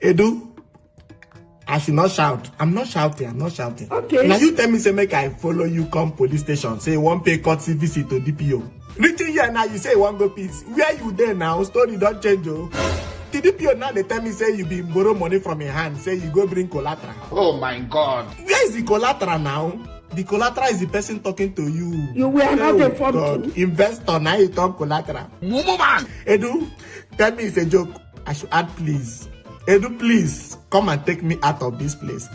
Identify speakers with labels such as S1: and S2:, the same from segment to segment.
S1: Edu, I should not shout. I'm not shouting.
S2: Okay.
S1: Now you tell me, say, make I follow you come police station. Say, one pay courtesy visit to DPO. Reaching here now, you say, one go peace. Where you there now? Story don't change, oh. The DPO now, they tell me, say, you be borrow money from your hand. Say, you go bring collateral.
S3: Oh, my God.
S1: Where is the collateral now? The collateral is the person talking to you.
S2: You were not informed.
S1: Investor, now you talk collateral.
S3: Man.
S1: Edu, tell me it's a joke. I should add, please. Edu, please, come and take me out of this place.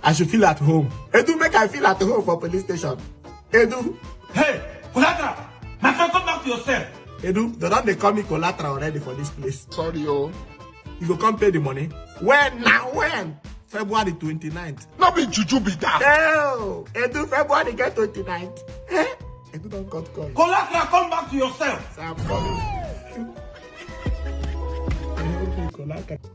S1: I should feel at home. Edu, make I feel at home for police station. Edu.
S4: Hey, collateral. My friend, come back to yourself.
S1: Edu, they call me collateral already for this place.
S3: Sorry, oh.
S1: You go come pay the money. When now? When? February 29th.
S3: No be juju be that.
S1: Hell, Edu, February get 29th. Eh? Edu don't cut call.
S4: Collateral, come back to yourself.
S1: So I'm coming.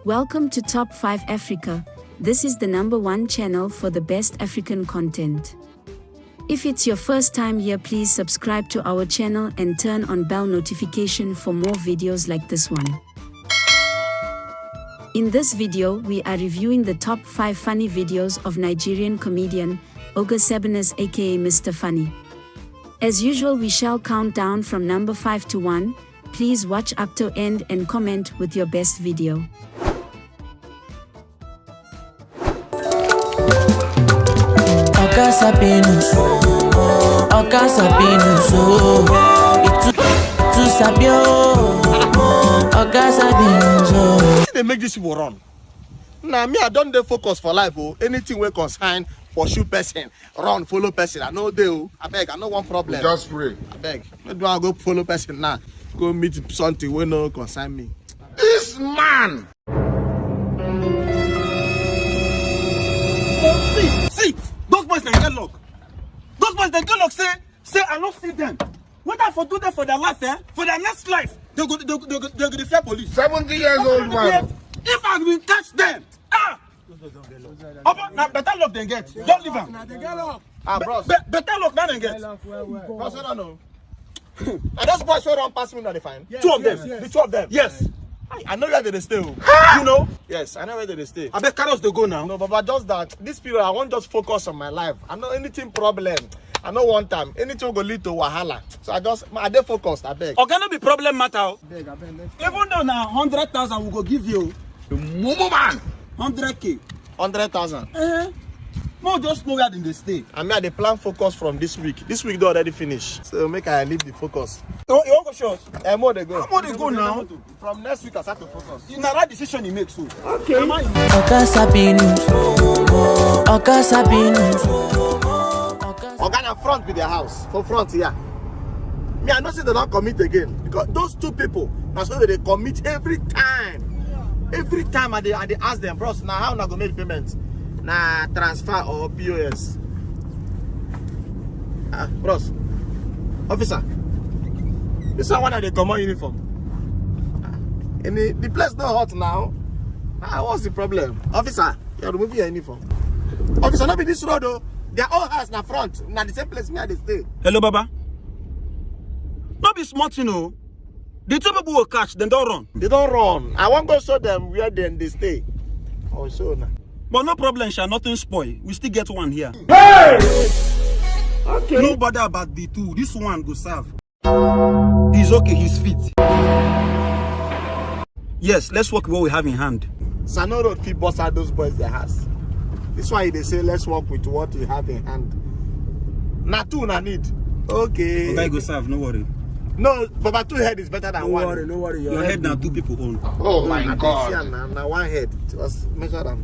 S5: Welcome to Top 5 Africa. This is the #1 channel for the best African content. If it's your first time here, please subscribe to our channel and turn on bell notification for more videos like this one. In this video, we are reviewing the top 5 funny videos of Nigerian comedian Oga Sebenes aka Mr. Funny. As usual, we shall count down from number 5 to 1. Please watch up to end and comment with your best video.
S6: Oga Sebenes, itu sabio. Oga Sebenes.
S1: They make these people run. Now me, I don't dey focus for life. Oh, anything we consign, pursue person, run, follow person. I know they. I beg, I know one problem.
S3: Just pray.
S1: I beg. Maybe I go follow person now. Go meet something when no consign me.
S3: This man.
S4: See, those boys they get luck. Those boys they get luck. Say I don't see them. What I for do them for their life, for their next life, they go to fear police.
S3: 70 years old man.
S4: If I will catch them, now better luck they get. Don't leave them.
S1: Bros.
S4: Better luck than they get.
S1: Bros, I don't know. And those boys who don't pass me, not they fine.
S4: Two of them.
S1: The two of them.
S4: Yes.
S1: I know where they stay.
S4: You know?
S1: Yes, I know where they stay.
S4: I bet carrots they go now.
S1: No, but just that this period, I want just focus on my life. I know anything problem. I know one time anything will lead to wahala. So I dey focused. I beg.
S4: Okay, no be problem matter.
S1: I beg.
S4: Even though now 100,000 we go give you.
S3: Mumu man.
S4: 100K.
S1: 100,000.
S4: More just know where in the stay.
S1: I mean, I dey plan focus from this week. This week they already finished. So make I leave the focus.
S4: You want to show us?
S1: More they go.
S4: How more they go now?
S1: From next week I start to focus.
S4: It's not that decision he makes. So.
S2: Okay.
S6: Oga Sebenes. Oga Sebenes.
S1: Organa front with their house. For front here. Me, I know say they don't commit again. Because those two people, that's why they commit every time. Every time I dey ask them, bros, now how na go make payment? Na transfer or POS? Bros, officer, this is one of the common uniform. And the place not hot now. What's the problem? Officer, you're removing your uniform. Officer, not be this road though. Their own house na front. Na the same place me they stay.
S4: Hello, Baba. Not be smart, you know. The two people will catch, then don't run.
S1: They don't run. I want to show them where they stay. Oh, show now.
S4: But no problem, shall nothing spoil. We still get one here.
S2: Hey! Okay.
S4: No bother about the two. This one go serve. He's okay, he's fit. Yes, let's work with what we have in hand.
S1: Sano Road fit bust out those boys their house. This why they say let's work with what we have in hand. Na two na need. Okay.
S4: Okay, go serve, no worry.
S1: No, but two head is better than one.
S2: No worry.
S4: Your head now two people own.
S3: Oh my God.
S1: Now one head. Just measure them.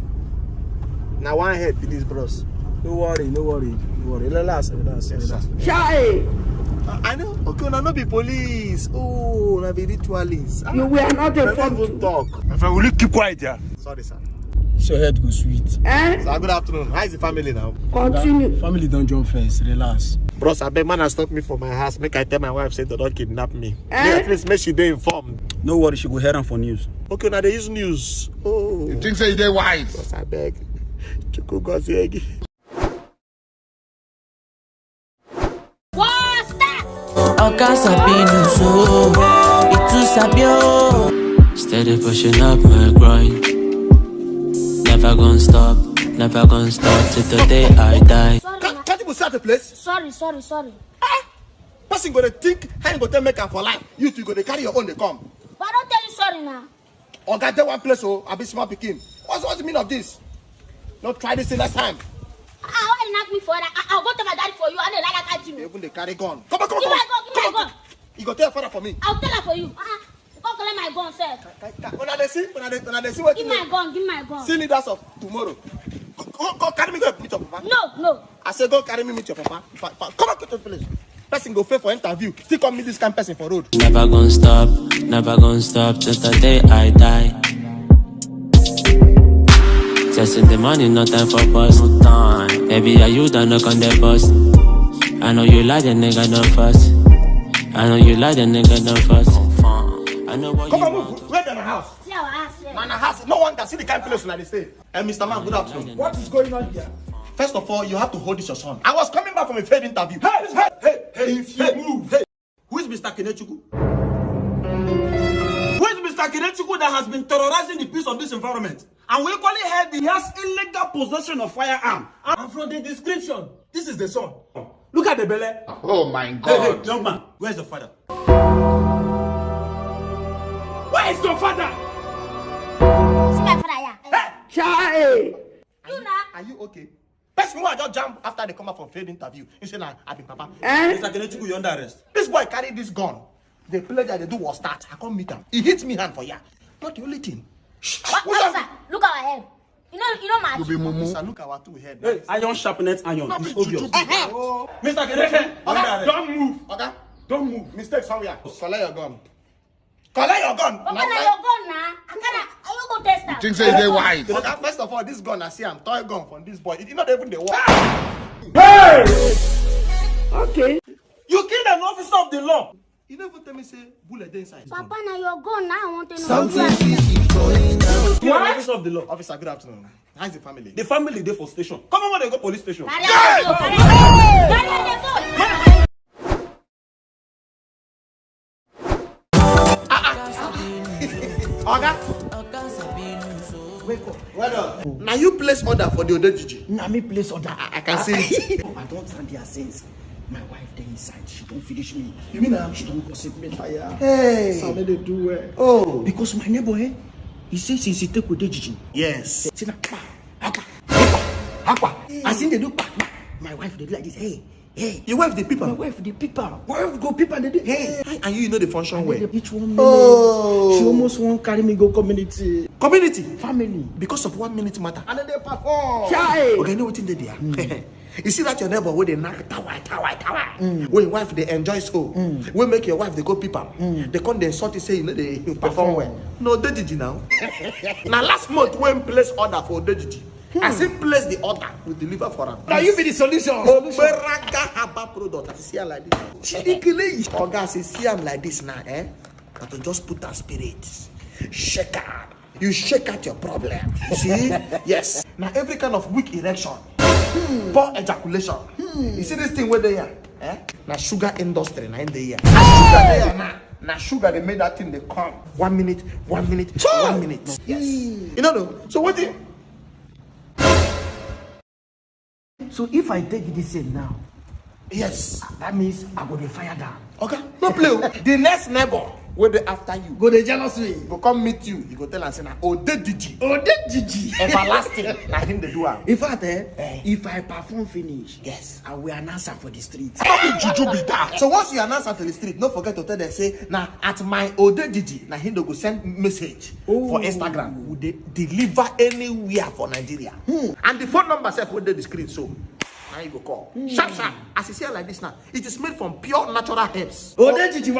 S1: Now one head with these bros.
S2: No worry. Relax.
S1: Shy. I know. Okay, now no be police. Oh, na be ritualists.
S2: You were not informed.
S1: Even talk.
S4: My friend, will you keep quiet there?
S1: Sorry, sir.
S2: So head go sweet.
S1: Sir, good afternoon. How is the family now?
S2: Continue.
S7: Family don't jump first. Relax.
S1: Bros, I beg man has stopped me from my house. Make I tell my wife say they don't kidnap me. At least make she dey informed.
S4: No worry, she go hear them for news.
S1: Okay, now they use news. Oh.
S3: You think say they wise?
S1: Bros, I beg. Chuku gozi.
S8: What's that?
S6: Oga Sebenes, itu sabio. Steady pushing up my grind. Never gonna stop till the day I die.
S8: Sorry, na.
S1: Can't you start the place?
S8: Sorry.
S1: Person gonna think how you gonna make am for life. You two gonna carry your own they come.
S8: But I don't tell you sorry now.
S1: Or get there one place oh, I be small picking. What's the meaning of this? Don't try this thing next time.
S8: Why you knock me for that? I'll go to my daddy for you. I don't like I catch you.
S1: Even they carry gun. Come on.
S8: Give my gun.
S1: You go tell your father for me.
S8: I'll tell her for you. Go collect my gun, sir.
S1: When they see what
S8: Give
S1: you
S8: my gun.
S1: see leaders of tomorrow. Go carry me go meet your papa.
S8: No.
S1: I say go carry me meet your papa. Come on to the place. Person go pay for interview. Still come meet this kind of person for road.
S6: Never gonna stop till the day I die. Chasing the money, no time for bust. No time. Baby, are you done knock on the bus? I know you like the nigga, no fuss. I know you like the nigga, no fuss. I know what
S1: Come
S6: you
S1: on,
S6: want.
S1: move. Where the house?
S8: See our ass, sir.
S1: Man, house. No one can see the kind of place like they say. Mr. Man, good afternoon.
S2: What is going on here?
S1: First of all, you have to hold this your son. I was coming back from a failed interview.
S4: Hey, if you move. Hey.
S1: Who is Mr. Kenechukwu?
S4: Who is Mr. Kinechukwu that has been terrorizing the peace of this environment? And we equally heard he has illegal possession of firearm. And from the description, this is the son. Look at the belly.
S3: Oh my
S4: Hey,
S3: God.
S4: young man, where's the father? Where is your father?
S8: See my father, yeah.
S2: Chai!
S8: You now.
S1: Are you okay? Person who I just jump after they come out from failed interview. He said, nah, I be papa.
S4: Mr. Kinechukwu, you're under arrest.
S1: This boy carried this gun. The play that they do was start. I can't meet him. He hit me hand for ya. Not the only thing.
S8: What, sir? Look at our head. You know my.
S3: You be mumu.
S1: Sir, look at our two head.
S4: Hey, iron sharpness iron. It's obvious.
S1: Oh,
S4: Mr. Kinechukwu, under arrest. Don't move.
S1: okay.
S4: Don't move.
S1: Mistake somewhere. Collect your gun. Collect your gun.
S8: Okay, now your gun now. I you go test them.
S3: Think say they wise.
S1: Okay, first of all, this gun I see I'm toy gun from this boy. It's not even the war.
S2: Okay.
S4: You killed an officer of the law.
S1: You never tell me say bullet dey inside.
S8: Papa, now your gun now. I want to know.
S4: You are an officer of the law.
S1: Officer, good afternoon. How's the family?
S4: The family dey for station. Come on, when they go police station.
S8: Carry on the phone.
S1: Oga,
S2: Wake up.
S1: well done. Now you place order for the Odejiji.
S2: Now me place order.
S1: I can see it.
S2: I don't stand there since. My wife there inside. She don't finish me.
S1: You mean
S2: She don't gossip me fire.
S1: Hey.
S2: So they do well.
S1: Oh.
S2: Because my neighbor, he says since he take with Dejiji.
S1: Yes.
S2: Say na aqua. I seen they do my wife they do like this. Hey.
S1: Your wife the
S2: My
S1: people.
S2: wife the people. My wife go people and they do. Hey.
S1: And you know the function
S2: They
S1: well.
S2: each 1 minute.
S1: Oh.
S2: She almost won't carry me go community.
S1: Community.
S2: Family.
S1: Because of 1 minute matter. And then they perform.
S2: Chai.
S1: Okay, you know what in there? You see that your neighbor where they knock tower. When your wife they enjoy school. We make your wife they go people. They come they insult you say you know they perform well. No, Odejiji now. Now last month when place order for Odejiji. I say place the order, we deliver for her.
S2: Now you be the solution.
S1: Oberaga Haba product. I see her like this. Oga, I see am like this now, But to just put her spirits. Shake her. You shake out your problem. You see? Yes. Now every kind of weak erection. Poor ejaculation. You see this thing where they are? Now sugar industry now in the year. Sugar there now. Now sugar they made that thing they come. 1 minute, 1 minute, 1 minute. Yes. You know. So what do you?
S2: So if I take this in now,
S1: Yes.
S2: that means I go to fire down.
S1: Okay. No play. The next neighbor will be after you.
S2: Go the jealous me.
S1: Go come meet you. You go tell and say na Odejiji.
S2: Odejiji.
S1: Everlasting. Na him they do am.
S2: In fact, if I perform finish,
S1: Yes.
S2: I will announce her for the street.
S1: Juju be that. So once you announce am to the street, don't forget to tell them say na at my Odejiji. Na him they go send message for Instagram. Would they deliver anywhere for Nigeria? And the phone number self will dey the screen so. Now you go call. Sharp. As you see her like this now, it is made from pure natural herbs.
S2: Odejiji.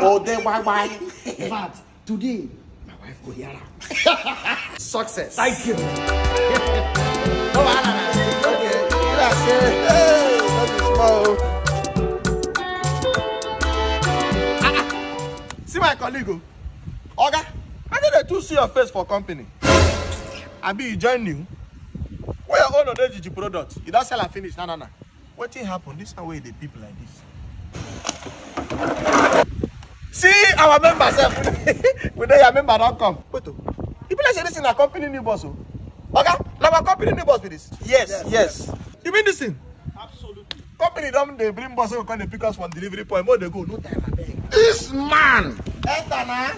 S1: Why?
S2: In fact, today my wife go hear her.
S1: Success.
S2: Thank you.
S1: No, okay. You are saying, hey, that is small. See my colleague, Oga. I need to see your face for company. I be you join new. Where your own Odejiji product? You don't sell and finish. No. What thing happen? This is how way the people like this. See our members. We know your member don't come. Wait, you be like say this in a company new boss. Okay, now we're company the boss with this.
S4: Yes.
S1: You mean this thing?
S4: Absolutely.
S1: Company don't they bring boss who can pick us from delivery point. More they go, no time. I beg.
S3: This man.
S1: Enter now.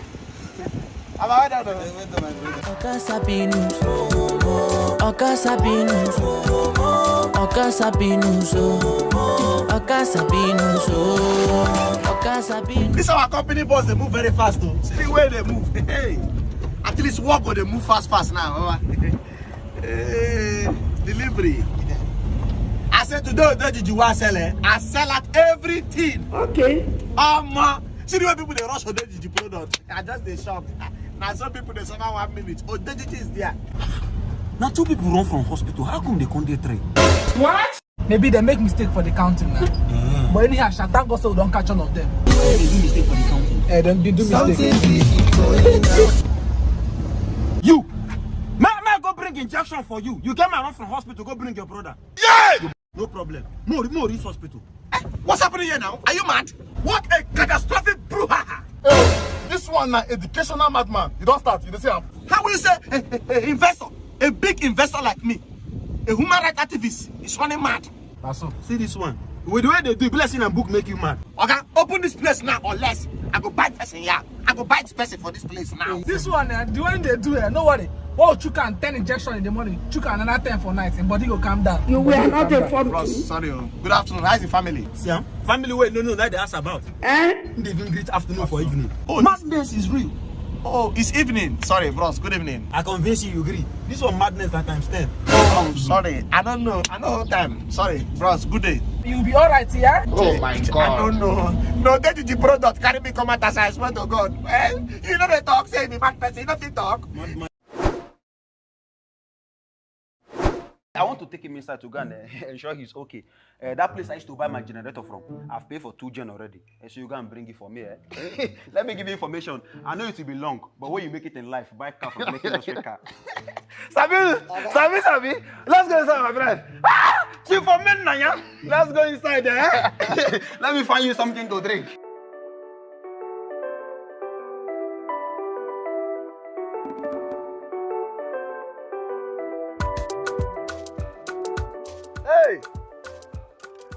S1: I'm out of
S6: Oga Sabinus, Oga Sabinus, Oga Sabinus, Oga Sabinus, Oga Sabinus.
S1: This our company boss, they move very fast though. See the way they move. Hey. At least work or they move fast now. Delivery. I said today, did you want to sell it? I sell at everything.
S2: Okay.
S1: See the way people they rush on the product. I just they shop. Now some people they survive 1 minute. Oh, Dejiji is there.
S4: Now 2 people run from hospital. How come they can't get 3?
S7: What? Maybe they make mistake for the counting now. But anyhow, thank God so we don't catch all of them.
S4: They do mistake for the counting.
S7: They do mistake.
S4: You! May I go bring injection for you? You came around from hospital, go bring your brother.
S3: Yeah!
S4: No problem. More reach hospital.
S1: What's happening here now? Are you mad? What a catastrophic brouhaha!
S3: This one na educational madman. You don't start. You don't say.
S1: How will you say a investor, a big investor like me, a human rights activist, is running mad?
S7: That's all.
S4: See this one. With the way they do, blessing and book make you mad.
S1: Okay, open this place now or less. I go buy person here. I go buy this person for this place now.
S7: This one, the one they do, no worry. Oh, you can 10 injection in the morning, you can another 10 for night, and body will calm down.
S2: You were not informed.
S1: Ross, sorry. Good afternoon. How's the family?
S4: See, family way, no, that they ask about.
S2: Eh?
S4: They even greet afternoon for evening.
S1: Oh,
S4: Madness is real.
S1: Oh, it's evening. Sorry, Ross. Good evening.
S4: I convince you agree. This one madness that times 10.
S1: Oh, sorry. I don't know. I know time. Sorry, Ross. Good day.
S7: You'll be alright here.
S3: Oh my
S1: I
S3: God.
S1: don't know. No, that is the product. Carry me come out as I swear to God. Well, you know they talk. Say me mad person. You know they talk.
S9: I want to take him inside to go and ensure he's okay. That place I used to buy my generator from, I've paid for 2 gen already. So you go and bring it for me. Let me give you information. I know it will be long, but when you make it in life, buy a car from Lekki Luxury car. Sabi. Let's go inside, my friend. Chief for men, Nanya. Let's go inside there. Let me find you something to drink. Hey!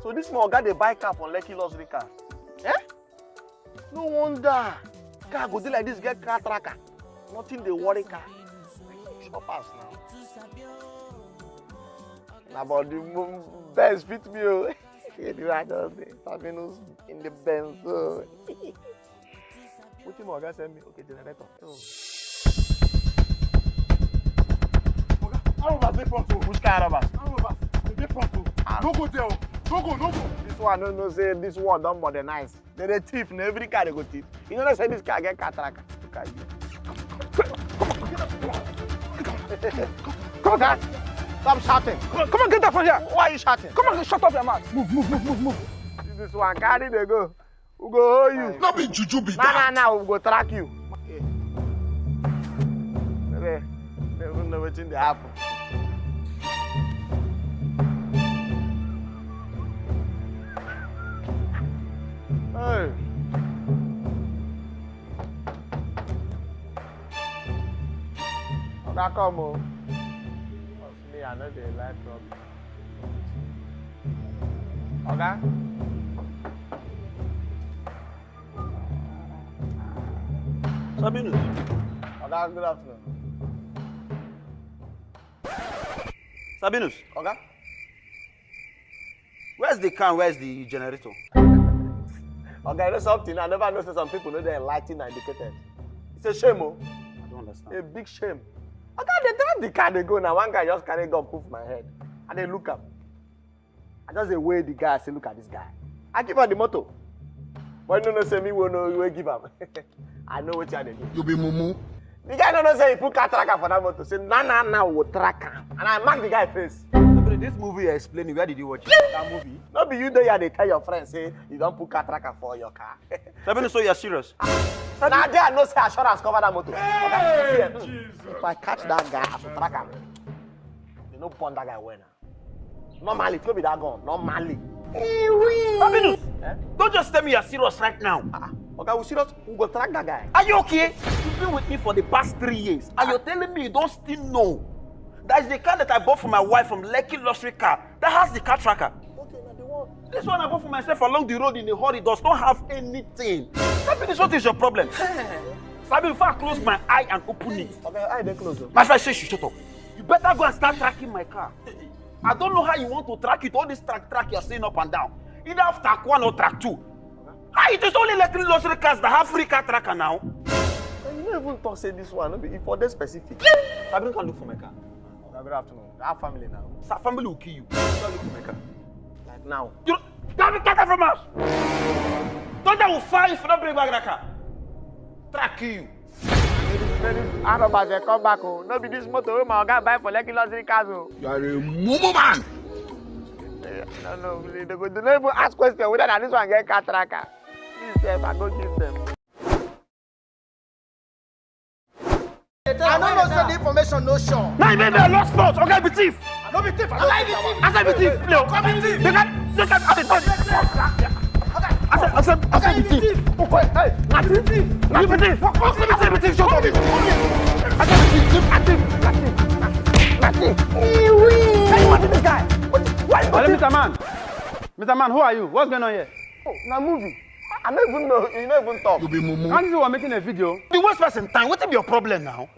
S9: So this small guy they buy car from Lekki Luxury car. Eh? No wonder. Car go do like this, get car tracker. Nothing they worry car. Shoppers now. Now but the Benz fit me. You I just say Sabinus in the Benz. What you more guys send me? Okay, generator. Oh.
S3: Arabas dey front o.
S9: Which car Arabas?
S3: Arabas dey front o. No go there o. No go.
S1: This one no say this one don't modernize. They dey thief na every car they go thief. You know they say this car get car tracker. Look at you. Come on, stop shouting.
S7: Come on, get that from here.
S1: Why are you shouting?
S7: Come on, shut up your mouth. Move.
S1: This one carry they go. We go hold you.
S3: No be juju be that.
S1: Nah, we go track you. Okay. They don't know wetin dey happen. Hey. Oga come o. Me, I know dey like trouble. Oga.
S9: Sabinus.
S1: Oga, good afternoon.
S9: Sabinus.
S1: Oga.
S9: Where's the car? Where's the generator?
S1: Oga, you know something? I never know say some people know they're enlightened and educated. It's a shame, oh.
S9: I don't understand.
S1: A big shame. Oga, they drive the car, they go. Now one guy just carry gun, poof my head. And they look up. I just weigh the guy, I say, look at this guy. I give her the motor. But you know, say me, we know you will give up. I know what you're doing.
S3: You be mumu.
S1: The guy don't say he put car tracker for that motor. Say, nah, we'll tracker. And I mark the guy face.
S9: This movie you're explaining, where did you watch it?
S1: That movie? Not be you there, they tell your friends, say, you don't put car tracker for your car.
S9: Sabinus, so you're serious?
S1: Now there no say assurance cover that motor. Hey, if I catch that guy, I should track him. You know, burn that guy well now. Normally, it will be that gun. Normally.
S9: Sabinus, don't just tell me you're serious right now.
S1: Okay, we serious. We go track that guy.
S9: Are you okay? You've been with me for the past 3 years, and you're telling me you don't still know That is the car that I bought for my wife from Lekki Luxury Car. That has the car tracker.
S1: Okay, now the one.
S9: This one I bought for myself along the road in a hurry does not have anything. Sabi, what is your problem? Sabi, if I close my eye and open it.
S1: Okay, I dey close.
S9: My friend says you shut up. You better go and start tracking my car. I don't know how you want to track it. All this track you're saying up and down. Either have track 1 or track 2. It is only Lekki Luxury Cars that have free car tracker now.
S1: You don't even talk say this one. No be for this specific.
S9: Sabi can look for my car.
S1: Good afternoon. I have family now.
S9: Sa family will kill you. Don't look for my car.
S1: Like now.
S9: You don't get that from us. Don't that will fire if you don't bring back that car. Track you.
S1: I don't buy come back. No be this motor wey my oga buy for Lekki Luxury Cars.
S3: You are a mumu man.
S1: No, they don't even ask question whether this one get car tracker. This self, I go give them.
S2: I don't know say the information no sure.
S9: Now you made me a lost spot. Okay, be thief.
S2: I don't be thief. I
S9: I said be thief. No,
S2: come be thief.
S9: They can I said be thief.
S2: Okay, hey,
S9: Not thief. You be thief. What be thief? Shut up. I said be thief. Not thief.
S2: hey, what is this guy? Why you
S4: Hello, Mr. Man. Mr. Man, who are you? What's going on here?
S1: Now movie. I don't even know. You don't even talk.
S3: You be mumu.
S4: Can't you see we're making a video?
S9: You waste person time. What is your problem now?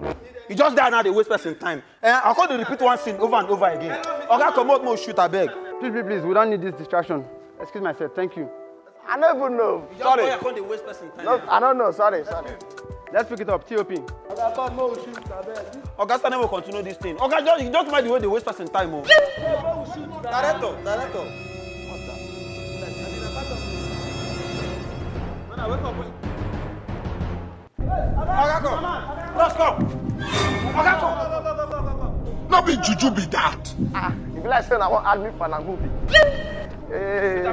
S9: You just die now. They waste person time. I can't repeat one scene over and over again. Okay, come out, more shoot. I beg.
S4: Please, we don't need this distraction. Excuse myself, thank you.
S1: I don't even know. Sorry.
S9: I can't waste person time.
S1: No, I don't know. Sorry.
S4: Let's pick it up, TOP.
S9: Augusta never continue this thing. Okay, just mind the way they waste person time. Oh. Director. Let's go.
S3: No be juju be that.
S1: If you like saying I want add me for a movie. Hey.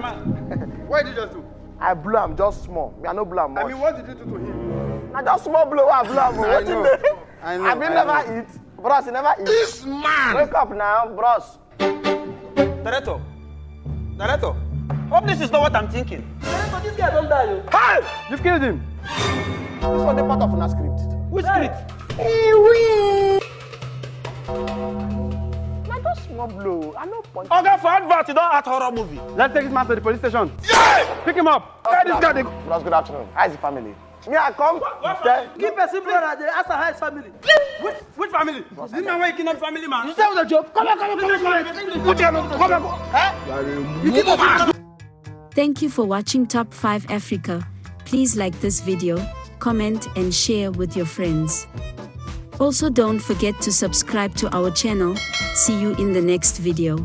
S4: What did you just do?
S1: I blew him just small. Me I no blow him much.
S4: I mean, what did you do to him?
S1: I just small blow. I blew him.
S4: I know.
S1: I been never eat. Bros, he never eat.
S3: This man.
S1: Wake up now, bros.
S9: Director. Hope this is not what I'm thinking.
S2: This guy don't die.
S9: Hey!
S4: You've killed him.
S1: This one the part of a script.
S9: Which script?
S1: Na just small blow. I no punch.
S9: Okay, for advert, you don't act horror movie.
S4: Let's take this man to the police station. Pick him up.
S9: Okay, this guy.
S1: Bros, good afternoon. How's the family? Me I come.
S2: Keep a simple and they ask her his family.
S4: Which family? This man waking up family, man.
S2: You say with a joke. Come on.
S3: You are a mumu man.
S5: Thank you for watching Top 5 Africa. Please like this video, comment and share with your friends. Also don't forget to subscribe to our channel. See you in the next video.